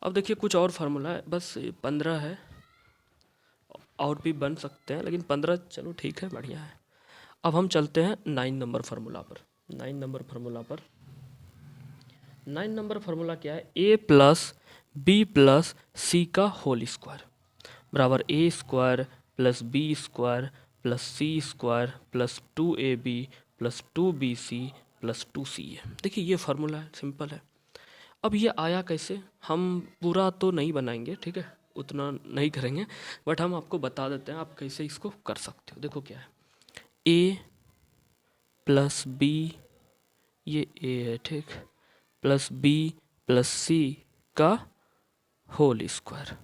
अब देखिए कुछ और फार्मूला है, बस 15 है, और भी बन सकते हैं लेकिन 15 चलो ठीक है, बढ़िया है। अब हम चलते हैं 9 नंबर फार्मूला पर। 9 नंबर फार्मूला क्या है, ए प्लस बी प्लस सी का होल स्क्वायर बराबर ए square plus B square plus c square plus 2ab plus 2bc plus 2c है। देखिए ये फार्मूला है, सिंपल है। अब ये आया कैसे, हम पूरा तो नहीं बनाएंगे, ठीक है, उतना नहीं करेंगे, बट हम आपको बता देते हैं आप कैसे इसको कर सकते हो। देखो क्या है, a प्लस बी, ये a है ठीक, प्लस बी प्लस सी का होल स्क्वायर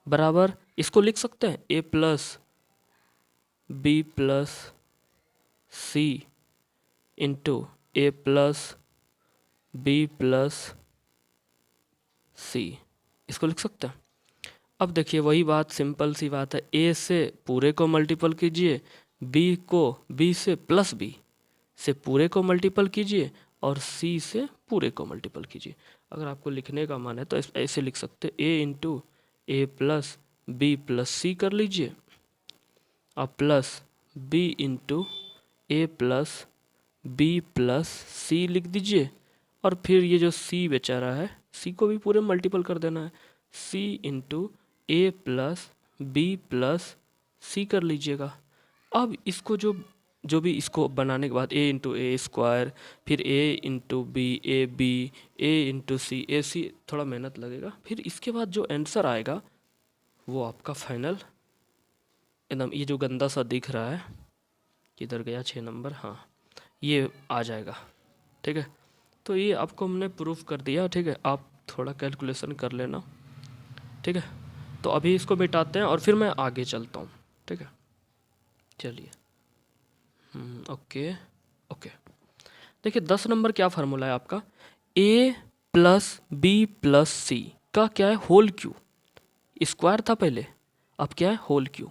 बराबर, इसको लिख सकते हैं a plus b plus c into A plus b plus c, इसको लिख सकते हैं। अब देखिए वही बात, सिंपल सी बात है, ए से पूरे को मल्टीपल कीजिए, बी को बी से प्लस बी से पूरे को मल्टीपल कीजिए और सी से पूरे को मल्टीपल कीजिए। अगर आपको लिखने का मन है तो ऐसे लिख सकते, ए इंटू ए प्लस बी प्लस सी कर लीजिए और प्लस बी इंटू ए प्लस बी प्लस सी लिख दीजिए, और फिर ये जो सी बेचारा है, सी को भी पूरे मल्टीपल कर देना है, सी इंटू ए प्लस बी प्लस सी कर लीजिएगा। अब इसको जो भी इसको बनाने के बाद ए इंटू ए स्क्वायर, फिर a into b, a b, a into c, a c, थोड़ा मेहनत लगेगा। फिर इसके बाद जो आंसर आएगा वो आपका फाइनल एकदम, ये जो गंदा सा दिख रहा है, किधर गया 6 नंबर, हाँ ये आ जाएगा। ठीक है, तो ये आपको हमने प्रूफ कर दिया। ठीक है, आप थोड़ा कैलकुलेशन कर लेना। ठीक है, तो अभी इसको मिटाते हैं और फिर मैं आगे चलता हूँ। ठीक है, चलिए। ओके ओके, देखिए 10 नंबर क्या फार्मूला है आपका, ए प्लस बी प्लस सी का क्या है, होल क्यू। स्क्वायर था पहले, अब क्या है, होल क्यू।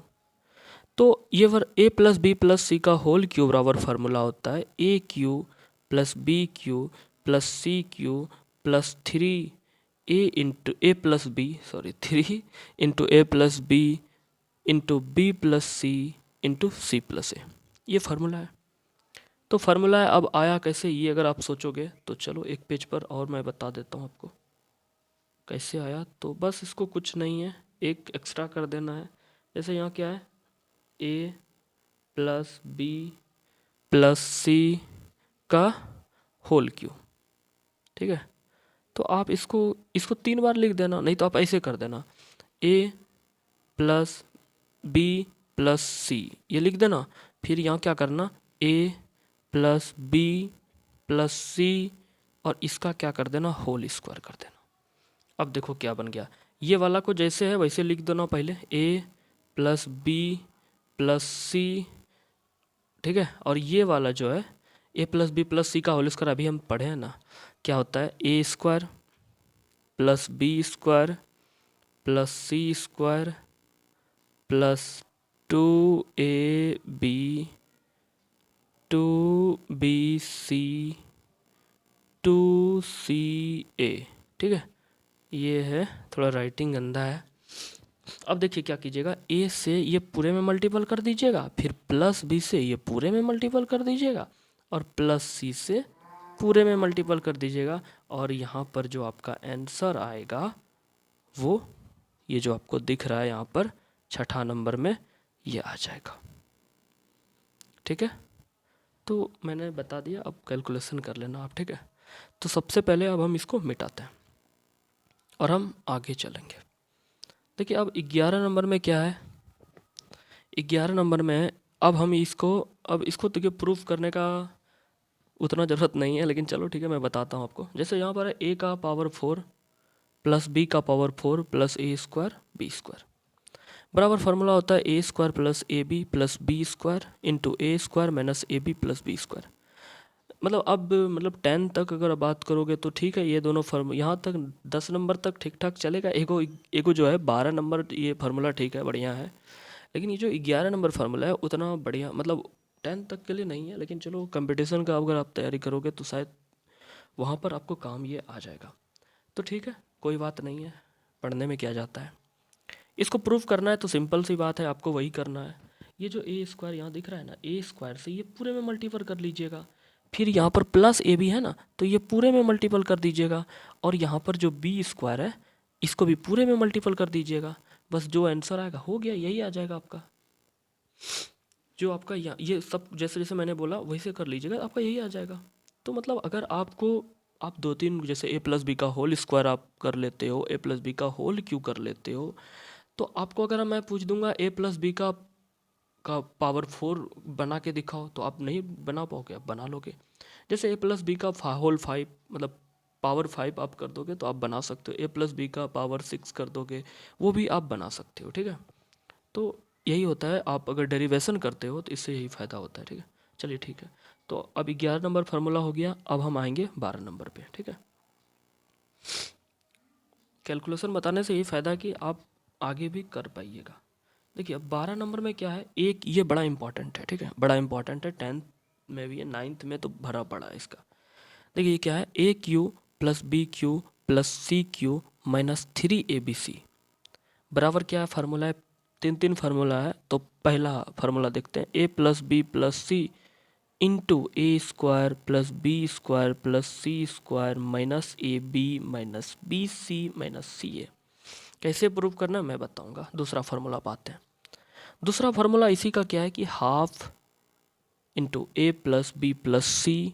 तो ये a plus b plus c का होल क्यू बराबर फार्मूला होता है ए cube plus B cube plus c cube plus 3 a into A plus b, sorry 3 into A plus B into b plus c into c plus a. ये formula है। तो formula है, अब आया कैसे ये अगर आप सोचोगे तो चलो एक पेज पर और मैं बता देता हूँ आपको कैसे आया। तो बस इसको कुछ नहीं है, एक एक्स्ट्रा कर देना है। जैसे यहाँ क्या है, ए प्लस बी प्लस सी का होल क्यू। ठीक है, तो आप इसको इसको 3 बार लिख देना, नहीं तो आप ऐसे कर देना, ए प्लस बी प्लस सी, ये लिख देना। फिर यहाँ क्या करना, ए प्लस बी प्लस सी और इसका क्या कर देना, होल स्क्वायर कर देना। अब देखो क्या बन गया, ये वाला को जैसे है वैसे लिख देना पहले, ए प्लस बी प्लस सी। ठीक है, और ये वाला जो है ए प्लस बी प्लस सी का होल स्क्वायर, अभी हम पढ़े हैं ना, क्या होता है, ए square plus B square plus c square plus 2ab 2bc 2ca। ठीक है, ये है, थोड़ा राइटिंग गंदा है। अब देखिए क्या कीजिएगा, ए से ये पूरे में मल्टीपल कर दीजिएगा, फिर प्लस बी से ये पूरे में मल्टीपल कर दीजिएगा, और प्लस सी से पूरे में मल्टीपल कर दीजिएगा। और यहाँ पर जो आपका आंसर आएगा वो ये जो आपको दिख रहा है यहाँ पर 6ठा नंबर में ये आ जाएगा। ठीक है, तो मैंने बता दिया, अब कैलकुलेशन कर लेना आप। ठीक है, तो सबसे पहले अब हम इसको मिटाते हैं और हम आगे चलेंगे। देखिए अब 11 नंबर में क्या है, 11 नंबर में अब इसको देखिए प्रूफ करने का उतना ज़रूरत नहीं है, लेकिन चलो ठीक है मैं बताता हूँ आपको। जैसे यहाँ पर है ए का पावर 4 प्लस बी का power 4 plus a square b square बराबर फार्मूला होता है ए square plus A b plus B square into a square minus a b plus B square. मतलब 10 तक अगर बात करोगे तो ठीक है, ये दोनों फार्मूला यहाँ तक 10 नंबर तक ठीक ठाक चलेगा। एगो जो है 12 नंबर ये फार्मूला ठीक है, बढ़िया है। लेकिन ये जो 11 नंबर फार्मूला है उतना बढ़िया, मतलब 10 तक के लिए नहीं है, लेकिन चलो कंपटीशन का अगर आप तैयारी करोगे तो शायद वहाँ पर आपको काम ये आ जाएगा। तो ठीक है, कोई बात नहीं है, पढ़ने में क्या जाता है। इसको प्रूफ करना है तो सिंपल सी बात है, आपको वही करना है। ये जो ए स्क्वायर यहाँ दिख रहा है ना, ए स्क्वायर से ये पूरे में मल्टीपल कर लीजिएगा। फिर यहाँ पर प्लस ए बी है ना, तो ये पूरे में मल्टीपल कर दीजिएगा। और यहाँ पर जो बी स्क्वायर है इसको भी पूरे में मल्टीपल कर दीजिएगा। बस जो आंसर आएगा हो गया, यही आ जाएगा आपका। जो आपका यहाँ ये सब जैसे जैसे मैंने बोला वैसे कर लीजिएगा, आपका यही आ जाएगा। तो मतलब अगर आप 2-3 जैसे ए प्लस बी का होल स्क्वायर आप कर लेते हो, ए प्लस बी का होल क्यू कर लेते हो, तो आपको अगर मैं पूछ दूंगा ए प्लस बी का पावर 4 बना के दिखाओ, तो आप नहीं बना पाओगे, आप बना लोगे। जैसे ए प्लस बी का होल 5 मतलब पावर 5 आप कर दोगे तो आप बना सकते हो। ए प्लस बी का पावर 6 कर दोगे, वो भी आप बना सकते हो। ठीक है, तो यही होता है, आप अगर डेरिवेशन करते हो तो इससे यही फ़ायदा होता है। ठीक है, चलिए ठीक है, तो अब 11 नंबर फार्मूला हो गया। अब हम आएंगे 12 नंबर पे। ठीक है, कैलकुलेशन बताने से यही फ़ायदा है कि आप आगे भी कर पाइएगा। देखिए अब 12 नंबर में क्या है, एक ये बड़ा इंपॉर्टेंट है। ठीक है, बड़ा इंपॉर्टेंट है, 10th में भी है, 9th में तो भरा पड़ा है इसका। देखिए ये क्या है, ए cube plus B cube plus c cube minus 3abc बराबर क्या है, फार्मूला है 3 फार्मूला है। तो पहला फार्मूला देखते हैं, a plus b plus c into a square plus B square plus c square minus a b minus b c minus c a. कैसे प्रूव करना मैं बताऊंगा। दूसरा फार्मूला पाते हैं। दूसरा फार्मूला इसी का क्या है कि हाफ इंटू ए plus b plus c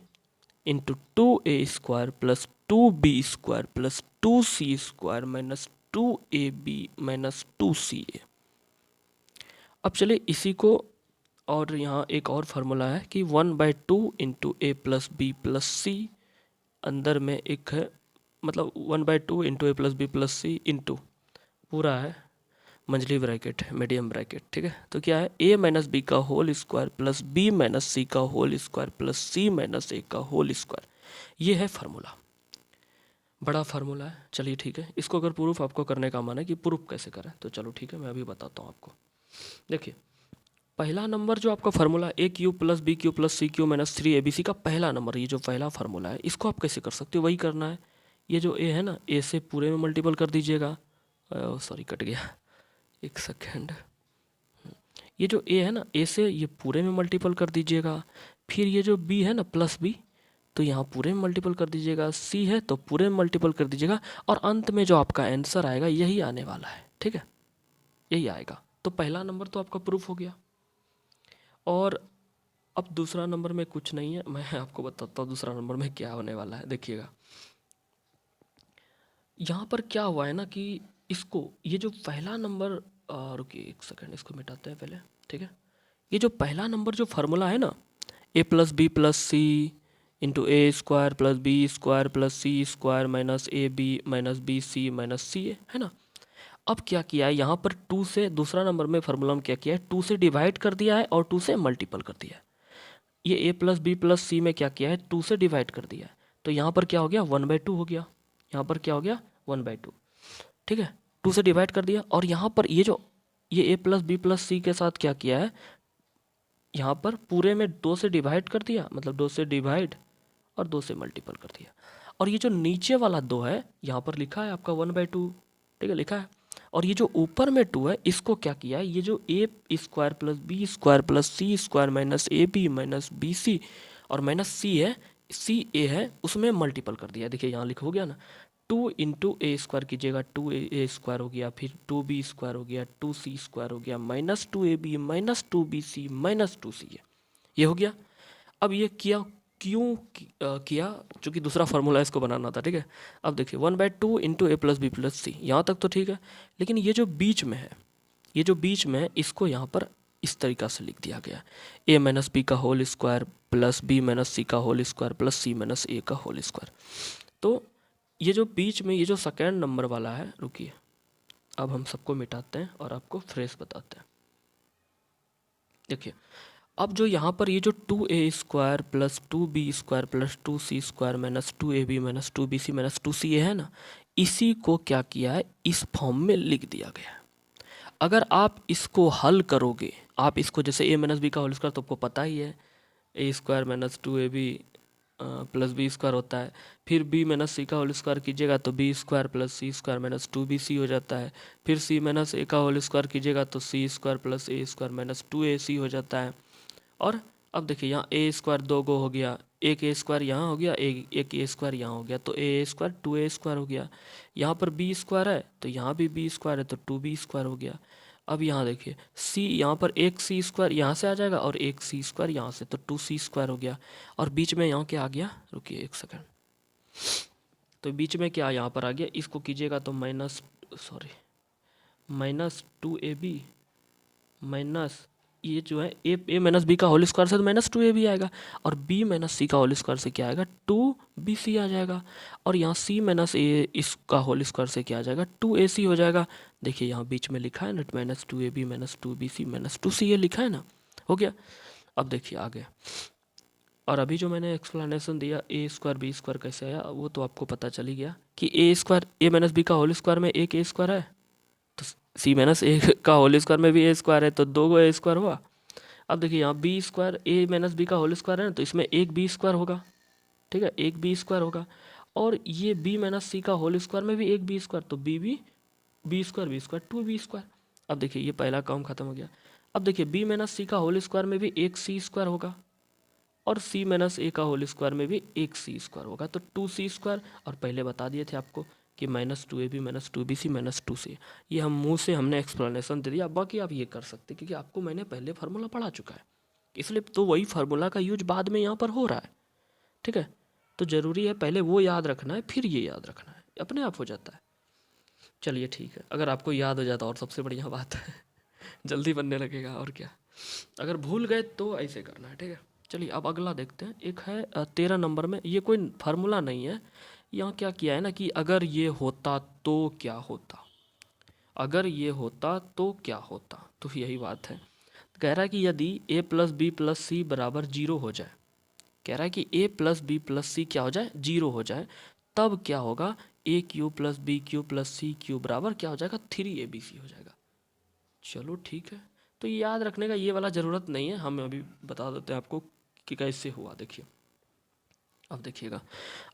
into 2a² plus 2b² plus 2c² minus 2ab minus 2ca। अब चले इसी को, और यहाँ एक और फार्मूला है कि 1/2 इंटू ए प्लस बी प्लस सी, अंदर में एक है मतलब 1/2 इंटू ए plus b plus c into पूरा है मंझली ब्रैकेट है, मीडियम ब्रैकेट, ठीक है। तो क्या है a माइनस बी का whole square plus b minus c का whole square plus c minus a का होल स्क्वायर। ये है फार्मूला, बड़ा फार्मूला है। चलिए ठीक है, इसको अगर प्रूफ आपको करने का मन है कि प्रूफ कैसे करें तो चलो ठीक है, मैं अभी बताता हूँ आपको। देखिए पहला नंबर जो आपका formula a cube plus B cube plus c cube minus 3abc का पहला नंबर, ये जो पहला फार्मूला है इसको आप कैसे कर सकते हो, वही करना है। ये जो ए है ना, ए से पूरे में मल्टीपल कर दीजिएगा, सॉरी कट गया, एक सेकेंड। ये जो ए है ना, ए से ये पूरे में मल्टीपल कर दीजिएगा। फिर ये जो बी है ना प्लस बी, तो यहाँ पूरे में मल्टीपल कर दीजिएगा। सी है तो पूरे में मल्टीपल कर दीजिएगा, और अंत में जो आपका आंसर आएगा यही आने वाला है, ठीक है, यही आएगा। तो पहला नंबर तो आपका प्रूफ हो गया। और अब दूसरा नंबर में कुछ नहीं है, मैं आपको बताता हूँ दूसरा नंबर में क्या होने वाला है। देखिएगा यहाँ पर क्या हुआ है ना कि इसको, ये जो पहला नंबर, रुकिए एक सेकेंड, इसको मिटाते हैं पहले, ठीक है। ये जो पहला नंबर जो फार्मूला है ना, a plus b plus c into a square plus B square plus c square minus a b minus b c minus c a, है ना। अब क्या किया है यहाँ पर, टू से, दूसरा नंबर में फार्मूला में क्या किया है, टू से डिवाइड कर दिया है और टू से मल्टीपल कर दिया है। ये ए प्लस बी प्लस सी में क्या किया है, टू से डिवाइड कर दिया है। तो यहाँ पर क्या हो गया, 1/2 हो गया। यहाँ पर क्या हो गया, 1/2, ठीक है, टू से डिवाइड कर दिया। और यहाँ पर ये ए प्लस बी प्लस सी के साथ क्या किया है, यहाँ पर पूरे में 2 से डिवाइड कर दिया, मतलब 2 से डिवाइड और 2 से मल्टीपल कर दिया। और ये जो नीचे वाला 2 है, यहाँ पर लिखा है आपका 1/2, ठीक है, लिखा है। और ये जो ऊपर में 2 है, इसको क्या किया है, ये जो a square plus B square plus c square minus a b minus b c और माइनस सी है, सी ए है, उसमें मल्टीपल कर दिया। देखिए यहाँ लिखा हो गया ना, 2 इंटू ए स्क्वायर कीजिएगा, 2a स्क्वायर हो गया, फिर 2b स्क्वायर हो गया, 2c स्क्वायर हो गया, minus 2ab minus 2bc minus 2ca, ये हो गया। अब ये किया क्यों किया, चूंकि दूसरा फार्मूला इसको बनाना था, ठीक है। अब देखिए 1/2 इंटू ए प्लस बी प्लस सी, यहाँ तक तो ठीक है। लेकिन ये जो बीच में है, ये जो बीच में है, इसको यहाँ पर इस तरीक़ा से लिख दिया गया, ए माइनस बी का whole square plus b minus c का whole square plus c minus a का होल स्क्वायर। तो ये जो बीच में ये जो सेकेंड नंबर वाला है, रुकिए अब हम सबको मिटाते हैं और आपको फ्रेश बताते हैं। देखिए अब जो यहाँ पर ये जो 2a square plus 2b square plus 2c square minus 2ab minus 2bc minus 2ca है ना, इसी को क्या किया है, इस फॉर्म में लिख दिया गया है। अगर आप इसको हल करोगे, आप इसको जैसे a माइनस बी का होल स्क्वायर तो आपको पता ही है, ए square minus 2ab plus B square होता है। फिर बी माइनस सी का होल स्क्वायर कीजिएगा तो B square plus c square minus 2bc हो जाता है। फिर सी माइनस ए का होल स्क्वायर कीजिएगा तो सी square plus a square minus 2ac हो जाता है। और अब देखिए यहाँ ए स्क्वायर 2 गो हो गया, एक ए स्क्वायर यहाँ हो गया, एक ए स्क्वायर यहाँ हो गया, तो ए स्क्वायर 2a स्क्वायर हो गया। यहाँ पर बी स्क्वायर है तो यहाँ भी बी स्क्वायर है तो 2b स्क्वायर हो गया। अब यहाँ देखिए सी, यहाँ पर एक सी स्क्वायर यहाँ से आ जाएगा और एक सी स्क्वायर यहाँ से, तो 2c स्क्वायर हो गया। और बीच में यहाँ क्या आ गया, रुकिए एक सेकेंड, तो बीच में क्या यहाँ पर आ गया, इसको कीजिएगा तो माइनस 2ab माइनस, ये जो है ए माइनस बी का होल स्क्वायर से तो माइनस 2ab आएगा, और बी माइनस सी का होल स्क्वायर से क्या आएगा, 2bc आ जाएगा। और यहाँ सी माइनस ए इसका होल स्क्वायर से क्या आ जाएगा, 2ac हो जाएगा। देखिए यहाँ बीच में लिखा है ना, minus 2ab minus 2bc minus 2ca लिखा है ना, हो गया। अब देखिए आगे, और अभी जो मैंने एक्सप्लेनेशन दिया ए स्क्वायर बी स्क्वायर कैसे आया, वो तो आपको पता चल ही गया कि ए स्क्वायर, ए माइनस बी का होल स्क्वायर में एक ए स्क्वायर है, तो सी माइनस ए का होल स्क्वायर में भी ए स्क्वायर है, तो 2 गो ए स्क्वायर हुआ। अब देखिए यहाँ बी स्क्वायर, ए माइनस बी का होल स्क्वायर है ना, तो इसमें एक बी स्क्वायर होगा, ठीक है, एक बी स्क्वायर होगा। और ये बी माइनस सी का होल स्क्वायर में भी एक बी स्क्वायर, तो बी स्क्वायर 2b स्क्वायर। अब देखिए ये पहला काम खत्म हो गया। अब देखिए बी माइनस सी का होल स्क्वायर में भी एक सी स्क्वायर होगा, और सी माइनस ए का होल स्क्वायर में भी एक सी स्क्वायर होगा, तो 2c स्क्वायर। और पहले बता दिए थे आपको कि -2ab - 2bc - 2c। ये हम मुंह से हमने एक्सप्लेनेशन दे दिया, बाकी आप ये कर सकते हैं क्योंकि आपको मैंने पहले फार्मूला पढ़ा चुका है, इसलिए तो वही फार्मूला का यूज बाद में यहाँ पर हो रहा है। ठीक है, तो ज़रूरी है पहले वो याद रखना है, फिर ये याद रखना है, अपने आप हो जाता है। चलिए ठीक है, अगर आपको याद हो जाता और सबसे बढ़िया बात है जल्दी बनने लगेगा और क्या। अगर भूल गए तो ऐसे करना है। ठीक है, चलिए अब अगला देखते हैं। एक है 13 नंबर में, ये कोई फार्मूला नहीं है, यहाँ क्या किया है ना कि अगर ये होता तो क्या होता, अगर ये होता तो क्या होता, तो यही बात है। कह रहा है कि यदि a plus b plus c बराबर 0 हो जाए, कह रहा है कि a plus b plus c क्या हो जाए, 0 हो जाए, तब क्या होगा, a cube plus B cube plus c cube बराबर क्या हो जाएगा, 3abc हो जाएगा। चलो ठीक है, तो ये याद रखने का ये वाला ज़रूरत नहीं है, हम अभी बता देते हैं आपको कि कैसे हुआ। देखिए अब देखिएगा,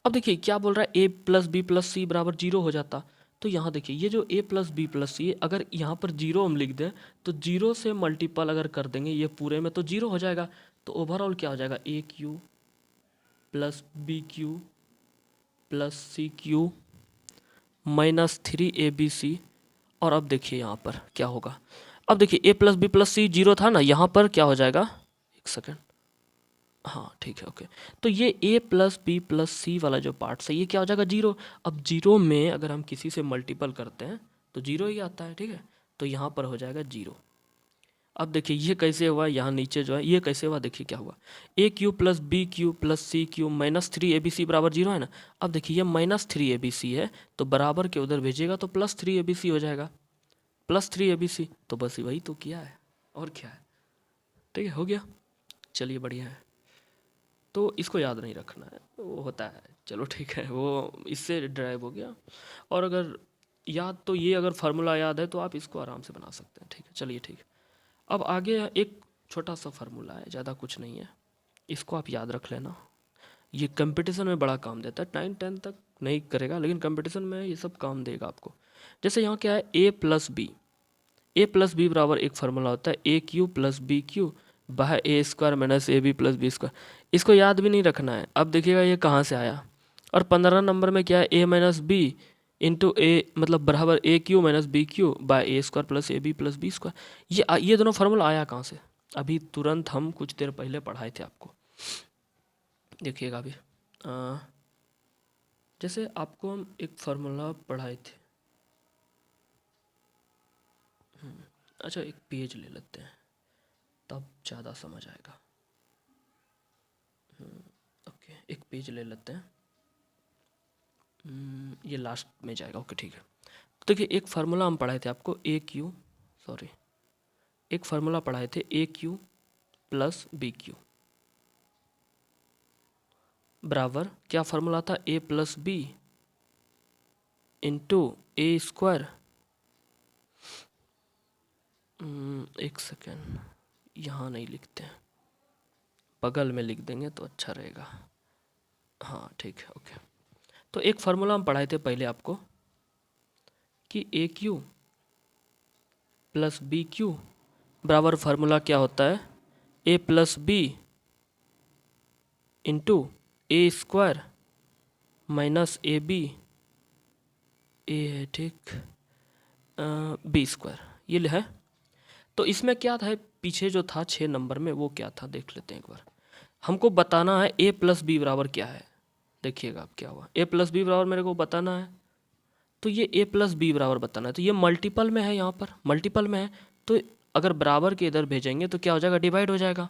अब देखिए क्या बोल रहा है, a plus b plus c बराबर 0 हो जाता। तो यहाँ देखिए ये जो a प्लस बी प्लस सी, अगर यहाँ पर 0 हम लिख दें तो 0 से मल्टीपल अगर कर देंगे ये पूरे में तो 0 हो जाएगा। तो ओवरऑल क्या हो जाएगा, a cube plus B cube plus c cube -3abc। और अब देखिए यहाँ पर क्या होगा, अब देखिए a प्लस बी प्लस सी 0 था ना, यहाँ पर क्या हो जाएगा, एक सेकेंड, हाँ ठीक है ओके। तो ये a प्लस बी प्लस सी वाला जो पार्ट है ये क्या हो जाएगा, 0। अब 0 में अगर हम किसी से मल्टीपल करते हैं तो 0 ही आता है। ठीक है, तो यहाँ पर हो जाएगा 0। अब देखिए ये कैसे हुआ, यहाँ नीचे जो है ये कैसे हुआ, देखिए क्या हुआ, a cube plus B cube plus c cube -3abc बराबर 0 है ना। अब देखिए ये -3abc है, तो बराबर के उधर भेजिएगा तो +3abc हो जाएगा, +3abc। तो बस वही तो किया है और क्या है। ठीक है, हो गया, चलिए बढ़िया है। तो इसको याद नहीं रखना है, वो होता है, चलो ठीक है, वो इससे ड्राइव हो गया। और अगर याद तो ये अगर फार्मूला याद है तो आप इसको आराम से बना सकते हैं। ठीक है, चलिए ठीक है। अब आगे एक छोटा सा फार्मूला है, ज़्यादा कुछ नहीं है, इसको आप याद रख लेना। ये कंपटीशन में बड़ा काम देता है, 9-10 तक नहीं करेगा लेकिन कंपटीशन में ये सब काम देगा आपको। जैसे यहाँ क्या है, ए प्लस बी बराबर एक फार्मूला होता है ए cube plus B cube by a square minus a b plus B square. इसको याद भी नहीं रखना है। अब देखिएगा ये कहाँ से आया, और 15 नंबर में क्या है, ए माइनस बी इंटू ए मतलब बराबर ए cube minus B cube by a square plus A b plus B square. ये दोनों फार्मूला आया कहाँ से, अभी तुरंत हम कुछ देर पहले पढ़ाए थे आपको। देखिएगा अभी जैसे आपको हम एक फार्मूला पढ़ाए थे, अच्छा एक पेज ले लेते हैं तब ज़्यादा समझ आएगा। ओके एक पेज ले लेते हैं, ये लास्ट में जाएगा। ओके ठीक है, तो देखिए एक फार्मूला हम पढ़ाए थे आपको, एक फार्मूला पढ़ाए थे ए क्यू प्लस बी क्यू बराबर क्या फार्मूला था, ए plus B into a square, एक सेकेंड यहाँ नहीं लिखते हैं, बगल में लिख देंगे तो अच्छा रहेगा। हाँ ठीक है ओके। तो एक फार्मूला हम पढ़ाए थे पहले आपको कि a cube plus B cube बराबर फार्मूला क्या होता है, ए plus B into a square minus a b, a है ठीक, बी स्क्वायर, ये है। तो इसमें क्या था, पीछे जो था 6 नंबर में वो क्या था देख लेते हैं एक बार। हमको बताना है ए प्लस बी बराबर क्या है, देखिएगा अब क्या हुआ, ए प्लस बी बराबर मेरे को बताना है, तो ये ए प्लस बी बराबर बताना है, तो ये मल्टीपल में है, यहाँ पर मल्टीपल में है, तो अगर बराबर के इधर भेजेंगे तो क्या हो जाएगा, डिवाइड हो जाएगा,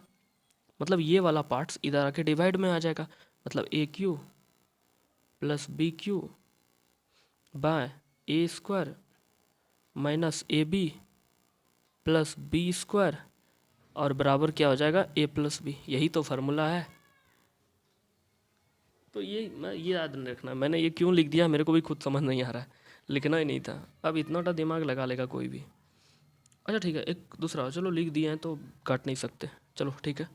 मतलब ये वाला पार्ट्स इधर आके डिवाइड में आ जाएगा, मतलब a cube plus B cube by a square minus a b plus B square और बराबर क्या हो जाएगा, ए प्लस बी। यही तो फार्मूला है। तो ये याद नहीं रखना, मैंने ये क्यों लिख दिया मेरे को भी खुद समझ नहीं आ रहा है, लिखना ही नहीं था, अब इतना दिमाग लगा लेगा कोई भी। अच्छा ठीक है, एक दूसरा चलो लिख दिए हैं तो काट नहीं सकते, चलो ठीक है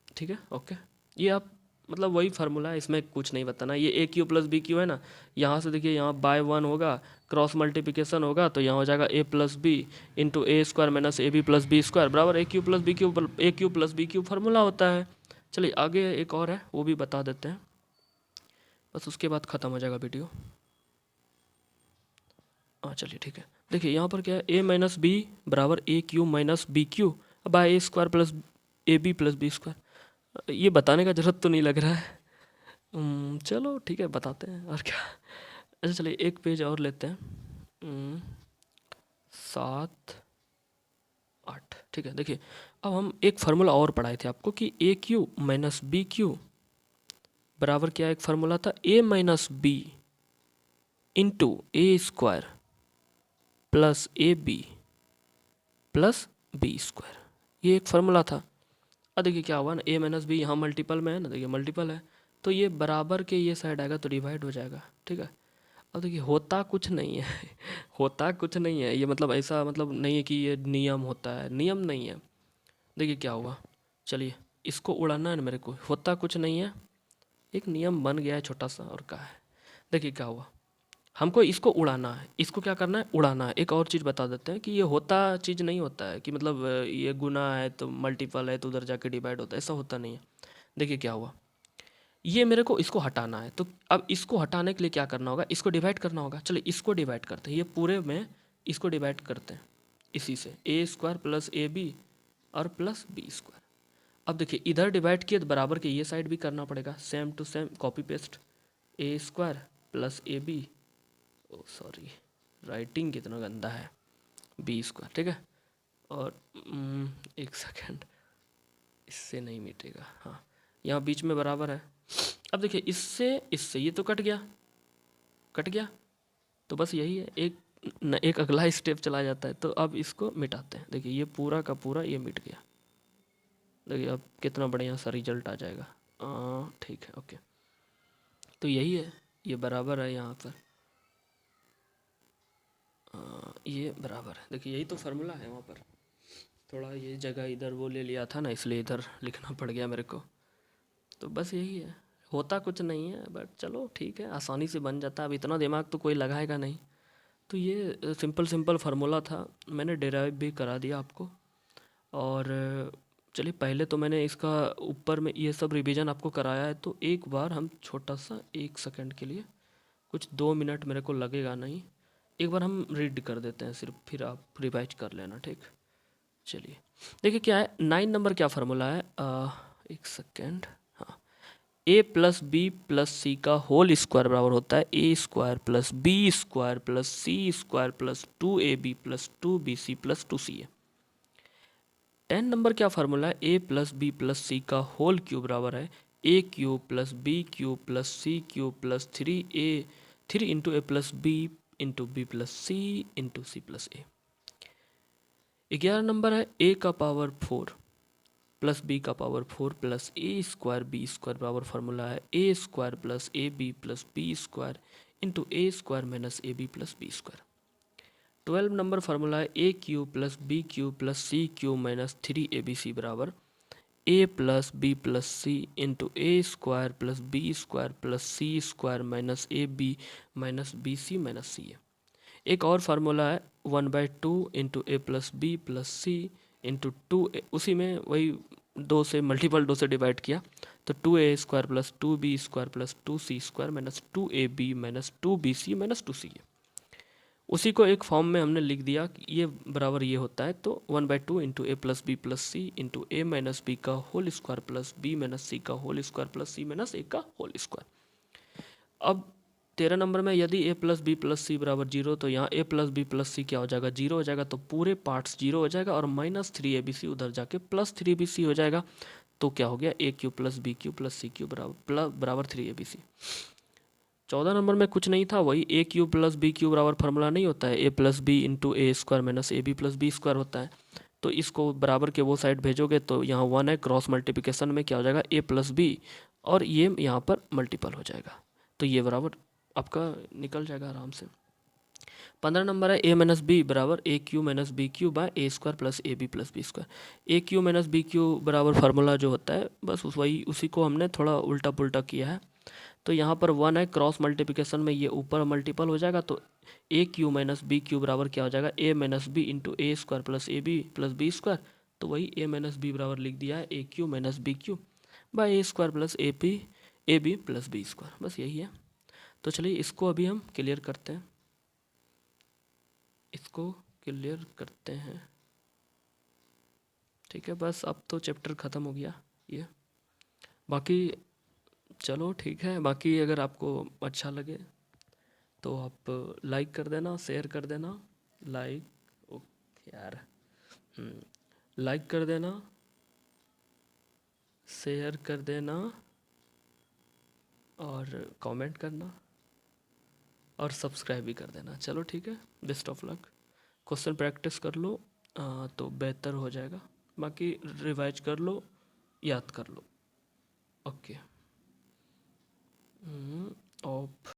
ठीक है ओके। ये आप मतलब वही फार्मूला है, इसमें कुछ नहीं बताना। ये ए क्यू प्लस बी क्यू है ना, यहाँ से देखिए यहाँ बाय 1 होगा, क्रॉस मल्टीप्लिकेशन होगा तो यहाँ हो जाएगा a plus B into a square minus a b plus B square बराबर ए cube plus B cube formula होता है। चलिए आगे एक और है वो भी बता देते हैं, बस उसके बाद ख़त्म हो जाएगा वीडियो। हाँ चलिए ठीक है। देखिए यहाँ पर क्या है, ए माइनस बी बराबर ए cube minus B cube by a square plus A b plus B square. ये बताने का ज़रूरत तो नहीं लग रहा है। चलो ठीक है, बताते हैं और क्या। अच्छा चलिए एक पेज और लेते हैं। 7 8 ठीक है। देखिए अब हम एक फार्मूला और पढ़ाए थे आपको कि a cube minus B cube बराबर क्या, एक फार्मूला था a minus B into a square plus A b plus B square. ये एक फार्मूला था। अब देखिए क्या हुआ ना, ए माइनस बी यहाँ मल्टीपल में है ना, देखिए मल्टीपल है तो ये बराबर के ये साइड आएगा तो डिवाइड हो जाएगा। ठीक है। अब देखिए होता कुछ नहीं है होता कुछ नहीं है, ये मतलब ऐसा मतलब नहीं है कि ये नियम होता है, नियम नहीं है। देखिए क्या हुआ, चलिए इसको उड़ाना है ना मेरे को, होता कुछ नहीं है, एक नियम बन गया है छोटा सा और क्या है। देखिए क्या हुआ, हमको इसको उड़ाना है, इसको क्या करना है, उड़ाना है। एक और चीज़ बता देते हैं कि ये होता चीज़ नहीं होता है कि मतलब ये गुना है तो मल्टीपल है तो उधर जाके डिवाइड होता है, ऐसा होता नहीं है। देखिए क्या हुआ, ये मेरे को इसको हटाना है तो अब इसको हटाने के लिए क्या करना होगा, इसको डिवाइड करना होगा। चलिए इसको डिवाइड करते हैं, ये पूरे में इसको डिवाइड करते हैं इसी से, ए स्क्वायर प्लस ए बी और प्लस बी स्क्वायर। अब देखिए इधर डिवाइड किए तो बराबर के ये साइड भी करना पड़ेगा, same to same copy paste, A square plus A B, oh sorry writing कितना गंदा है, बी स्क्वायर। ठीक है। और एक सेकेंड, इससे नहीं मिटेगा, हाँ यहाँ बीच में बराबर है। अब देखिए इससे इससे ये तो कट गया, कट गया तो बस यही है, एक अगला स्टेप चला जाता है। तो अब इसको मिटाते हैं, देखिए ये पूरा का पूरा ये मिट गया। देखिए अब कितना बढ़िया सा रिजल्ट आ जाएगा। ठीक है ओके, तो यही है, ये बराबर है यहाँ पर, ये बराबर है। देखिए यही तो फार्मूला है, वहाँ पर थोड़ा ये जगह इधर वो ले लिया था ना, इसलिए इधर लिखना पड़ गया मेरे को। तो बस यही है, होता कुछ नहीं है बट चलो ठीक है, आसानी से बन जाता है। अब इतना दिमाग तो कोई लगाएगा नहीं। तो ये सिंपल सिंपल फार्मूला था, मैंने डेराइव भी करा दिया आपको। और चलिए पहले तो मैंने इसका ऊपर में ये सब रिवीजन आपको कराया है, तो एक बार हम छोटा सा 1 सेकंड के लिए, कुछ 2 मिनट मेरे को लगेगा नहीं, एक बार हम रीड कर देते हैं सिर्फ, फिर आप रिवाइज कर लेना। ठीक, चलिए देखिए क्या है, 9 नंबर क्या फार्मूला है, 1 सेकेंड, हाँ, a plus b plus c का होल स्क्वायर बराबर होता है ए square plus B square plus c square plus 2ab plus 2bc plus 2ca। 10 number क्या फार्मूला है, ए प्लस बी प्लस सी का होल क्यूब बराबर है a cube plus b cube plus c cube plus 3 into A plus B into b plus c into c plus a. 11 number है a का power 4 plus B का power 4 plus a square b square बराबर formula है ए square plus A b plus B square into a square minus a b plus B square. 12 number formula है ए cube plus B cube plus c cube minus 3abc बराबर a plus b plus c into a square plus B square plus c square minus a b minus b c minus सी है। एक और formula है 1/2 into ए plus b plus c into 2, उसी में वही 2 से multiple 2 से डिवाइड किया तो 2a square plus 2b square plus 2c square minus 2ab minus 2bc minus 2c है। उसी को एक फॉर्म में हमने लिख दिया कि ये बराबर ये होता है, तो 1/2 इंटू ए plus b plus c into ए माइनस बी का whole square plus b minus c का whole square plus c minus a का होल स्क्वायर। अब 13 नंबर में यदि a plus b plus c बराबर 0, तो यहाँ a plus b plus c क्या हो जाएगा, 0 हो जाएगा, तो पूरे पार्ट्स 0 हो जाएगा और माइनस 3abc उधर जाके प्लस 3bc हो जाएगा। तो क्या हो गया, a cube plus B cube plus c cube बराबर 3abc। 14 नंबर में कुछ नहीं था, वही a cube plus B cube बराबर फार्मूला नहीं होता है, ए plus B into a square minus a b plus B square होता है। तो इसको बराबर के वो साइड भेजोगे तो यहाँ 1 है, क्रॉस मल्टीप्लिकेशन में क्या हो जाएगा, ए प्लस बी और ये यहाँ पर मल्टीपल हो जाएगा, तो ये बराबर आपका निकल जाएगा आराम से। 15 नंबर है ए माइनस बी बराबर ए cube minus B cube by a square plus A b plus B square. A cube minus B cube बराबर फार्मूला जो होता है बस उसी को हमने थोड़ा उल्टा पुल्टा किया है। तो यहाँ पर 1 है, क्रॉस मल्टीप्लिकेशन में ये ऊपर मल्टीपल हो जाएगा, तो a cube minus B cube बराबर क्या हो जाएगा, a minus B into a square plus A b plus B square. तो वही ए माइनस बी बराबर लिख दिया है ए cube minus B cube by a square plus A b plus B square, बस यही है। तो चलिए इसको अभी हम क्लियर करते हैं। इसको क्लियर करते हैं। ठीक है, बस अब तो चैप्टर ख़त्म हो गया ये। बाकी चलो ठीक है, बाकी अगर आपको अच्छा लगे तो आप लाइक कर देना, शेयर कर देना। लाइक ओके यार, लाइक कर देना, शेयर कर देना और कमेंट करना और सब्सक्राइब भी कर देना। चलो ठीक है, best of luck. Question practice कर लो तो बेहतर हो जाएगा। बाकी रिवाइज कर लो, याद कर लो। ओके। ऑफ